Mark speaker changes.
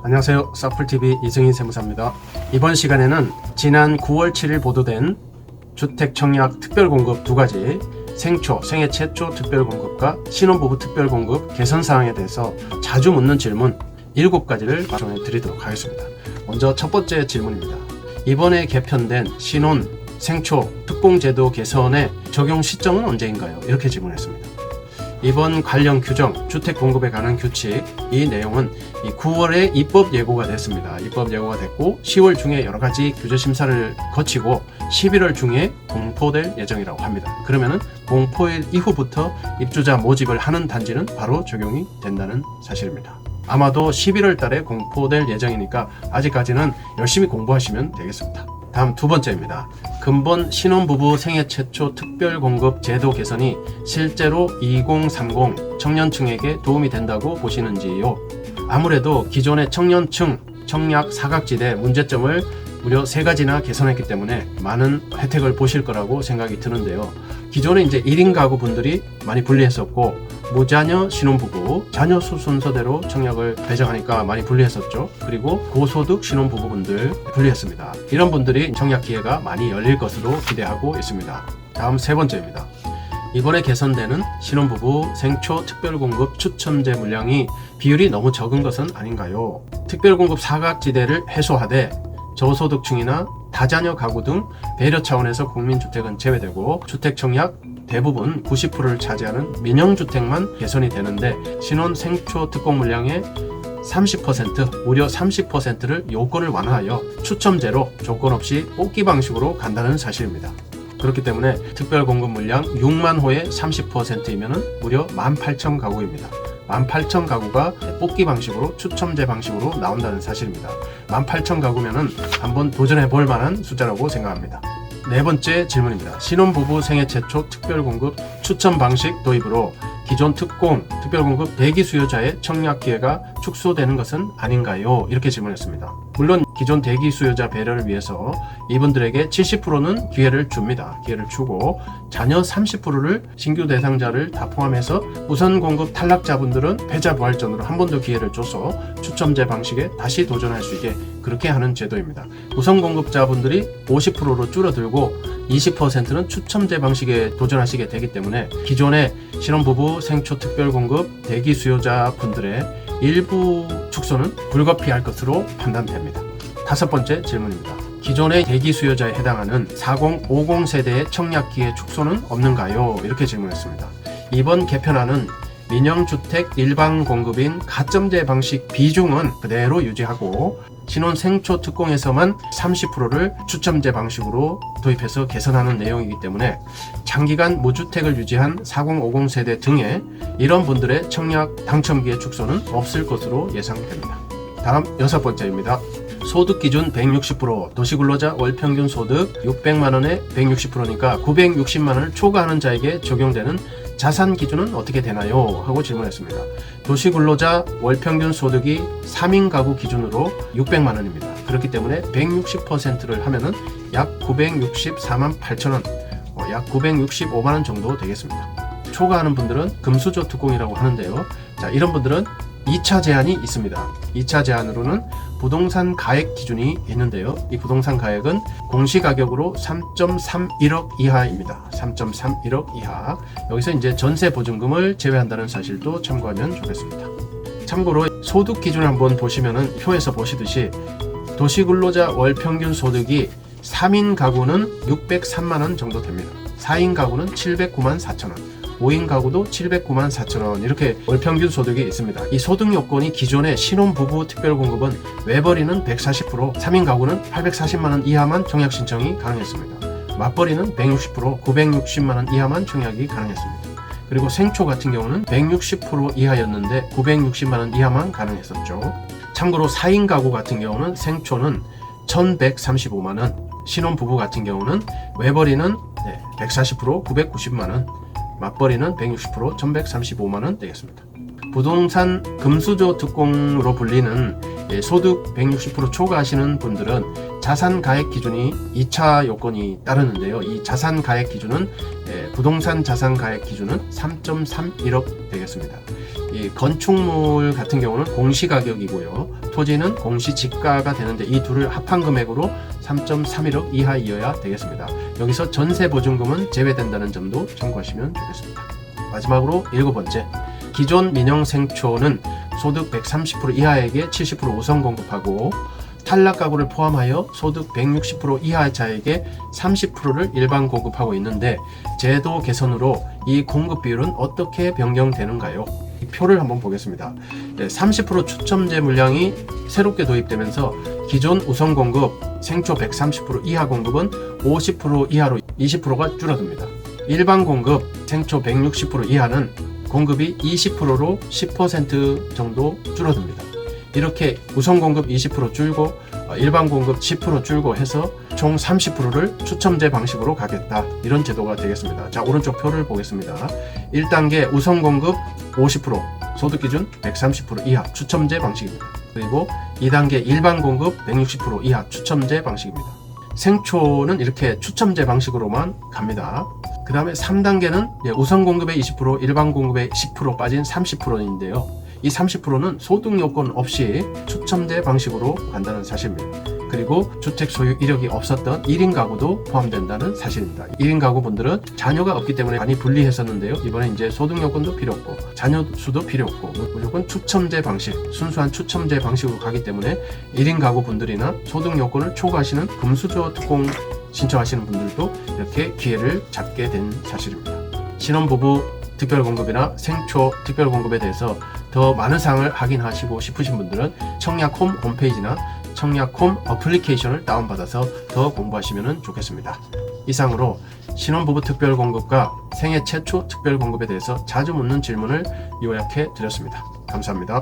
Speaker 1: 안녕하세요. 서플TV 이승인 세무사입니다. 이번 시간에는 지난 9월 7일 보도된 주택 청약 특별공급 두 가지 생초, 생애 최초 특별공급과 신혼부부 특별공급 개선 사항에 대해서 자주 묻는 질문 7가지를 말씀해 드리도록 하겠습니다. 먼저 첫 번째 질문입니다. 이번에 개편된 신혼, 생초, 특공제도 개선의 적용 시점은 언제인가요? 이렇게 질문했습니다. 이번 관련 규정, 주택 공급에 관한 규칙, 이 내용은 9월에 입법 예고가 됐습니다. 입법 예고가 됐고 10월 중에 여러 가지 규제 심사를 거치고 11월 중에 공포될 예정이라고 합니다. 그러면은 공포일 이후부터 입주자 모집을 하는 단지는 바로 적용이 된다는 사실입니다. 아마도 11월 달에 공포될 예정이니까 아직까지는 열심히 공부하시면 되겠습니다. 다음 두 번째입니다. 근본 신혼부부 생애 최초 특별공급 제도 개선이 실제로 2030 청년층에게 도움이 된다고 보시는지요? 아무래도 기존의 청년층 청약 사각지대 문제점을 무려 3가지나 개선했기 때문에 많은 혜택을 보실 거라고 생각이 드는데요. 기존에 이제 1인 가구 분들이 많이 불리했었고, 무자녀 신혼부부, 자녀 수 순서대로 청약을 배정하니까 많이 불리했었죠. 그리고 고소득 신혼부부분들 불리했습니다. 이런 분들이 청약 기회가 많이 열릴 것으로 기대하고 있습니다. 다음 세 번째입니다. 이번에 개선되는 신혼부부 생초 특별공급 추첨제 물량이 비율이 너무 적은 것은 아닌가요? 특별공급 사각지대를 해소하되 저소득층이나 다자녀 가구 등 배려 차원에서 국민주택은 제외되고 주택 청약 대부분 90%를 차지하는 민영주택만 개선이 되는데 신혼 생초 특공 물량의 30%, 무려 30%를 요건을 완화하여 추첨제로 조건 없이 뽑기 방식으로 간다는 사실입니다. 그렇기 때문에 특별공급 물량 6만 호의 30%이면 무려 18,000가구입니다. 18,000가구가 뽑기 방식으로 추첨제 방식으로 나온다는 사실입니다. 18,000가구면은 한번 도전해 볼 만한 숫자라고 생각합니다. 네 번째 질문입니다. 신혼부부 생애 최초 특별공급 추첨 방식 도입으로 기존 특별공급 대기 수요자의 청약 기회가 축소되는 것은 아닌가요? 이렇게 질문했습니다. 물론 기존 대기 수요자 배려를 위해서 이분들에게 70%는 기회를 줍니다. 기회를 주고 자녀 30%를 신규 대상자를 다 포함해서 우선 공급 탈락자분들은 패자 부활전으로 한 번 더 기회를 줘서 추첨제 방식에 다시 도전할 수 있게 그렇게 하는 제도입니다. 우선 공급자분들이 50%로 줄어들고 20%는 추첨제 방식에 도전하시게 되기 때문에 기존의 신혼부부 생초 특별공급 대기 수요자 분들의 일부 축소는 불가피할 것으로 판단됩니다. 다섯 번째 질문입니다. 기존의 대기 수요자에 해당하는 4050 세대의 청약 기회 축소는 없는가요? 이렇게 질문했습니다. 이번 개편안은 민영주택 일반 공급인 가점제 방식 비중은 그대로 유지하고 신혼 생초 특공에서만 30%를 추첨제 방식으로 도입해서 개선하는 내용이기 때문에 장기간 무주택을 유지한 4050 세대 등의 이런 분들의 청약 당첨기의 축소는 없을 것으로 예상됩니다. 다음 6번째입니다. 소득 기준 160%, 도시근로자 월평균 소득 600만원에 160%니까 960만원을 초과하는 자에게 적용되는 자산 기준은 어떻게 되나요? 하고 질문했습니다. 도시근로자 월평균 소득이 3인 가구 기준으로 600만원입니다. 그렇기 때문에 160%를 하면은 약 964만 8천원, 약 965만원 정도 되겠습니다. 초과하는 분들은 금수저 특공이라고 하는데요. 자, 이런 분들은 2차 제한이 있습니다. 2차 제한으로는 부동산 가액 기준이 있는데요. 이 부동산 가액은 공시가격으로 3.31억 이하입니다. 3.31억 이하. 여기서 이제 전세 보증금을 제외한다는 사실도 참고하면 좋겠습니다. 참고로 소득 기준을 한번 보시면은 표에서 보시듯이 도시근로자 월평균 소득이 3인 가구는 603만원 정도 됩니다. 4인 가구는 709만 4천원. 5인 가구도 709만 4천원 이렇게 월평균 소득이 있습니다. 이 소득 요건이 기존의 신혼부부 특별공급은 외벌이는 140%, 3인 가구는 840만원 이하만 청약 신청이 가능했습니다. 맞벌이는 160%, 960만원 이하만 청약이 가능했습니다. 그리고 생초 같은 경우는 160% 이하였는데 960만원 이하만 가능했었죠. 참고로 4인 가구 같은 경우는 생초는 1135만원, 신혼부부 같은 경우는 외벌이는 140%, 990만원, 맞벌이는 160%, 1135만원 되겠습니다. 부동산 금수저 특공으로 불리는 소득 160% 초과하시는 분들은 자산 가액 기준이 2차 요건이 따르는데요. 이 자산 가액 기준은 부동산 자산 가액 기준은 3.31억 되겠습니다. 이 건축물 같은 경우는 공시가격이고요. 토지는 공시지가가 되는데 이 둘을 합한 금액으로 3.31억 이하이어야 되겠습니다. 여기서 전세보증금은 제외된다는 점도 참고하시면 좋겠습니다. 마지막으로 7번째, 기존 민영 생초는 소득 130% 이하에게 70% 우선 공급하고 탈락 가구를 포함하여 소득 160% 이하자에게 30%를 일반 공급하고 있는데 제도 개선으로 이 공급 비율은 어떻게 변경되는가요? 이 표를 한번 보겠습니다. 30% 추첨제 물량이 새롭게 도입되면서 기존 우선 공급 생초 130% 이하 공급은 50% 이하로 20%가 줄어듭니다. 일반 공급 생초 160% 이하는 공급이 20%로 10% 정도 줄어듭니다. 이렇게 우선 공급 20% 줄고 일반 공급 10% 줄고 해서 총 30%를 추첨제 방식으로 가겠다, 이런 제도가 되겠습니다. 자, 오른쪽 표를 보겠습니다. 1단계 우선 공급 50%, 소득 기준 130% 이하 추첨제 방식입니다. 그리고 2단계 일반 공급 160% 이하 추첨제 방식입니다. 생초는 이렇게 추첨제 방식으로만 갑니다. 그 다음에 3단계는 우선 공급의 20%, 일반 공급의 10% 빠진 30%인데요. 이 30%는 소득 요건 없이 추첨제 방식으로 간다는 사실입니다. 그리고 주택 소유 이력이 없었던 1인 가구도 포함된다는 사실입니다. 1인 가구 분들은 자녀가 없기 때문에 많이 불리했었는데요. 이번에 이제 소득 요건도 필요 없고 자녀 수도 필요 없고 무조건 추첨제 방식, 순수한 추첨제 방식으로 가기 때문에 1인 가구 분들이나 소득 요건을 초과하시는 금수저 특공 신청하시는 분들도 이렇게 기회를 잡게 된 사실입니다. 신혼부부 특별공급이나 생초 특별공급에 대해서 더 많은 사항을 확인하시고 싶으신 분들은 청약홈 홈페이지나 청약홈 어플리케이션을 다운받아서 더 공부하시면 좋겠습니다. 이상으로 신혼부부 특별공급과 생애 최초 특별공급에 대해서 자주 묻는 질문을 요약해 드렸습니다. 감사합니다.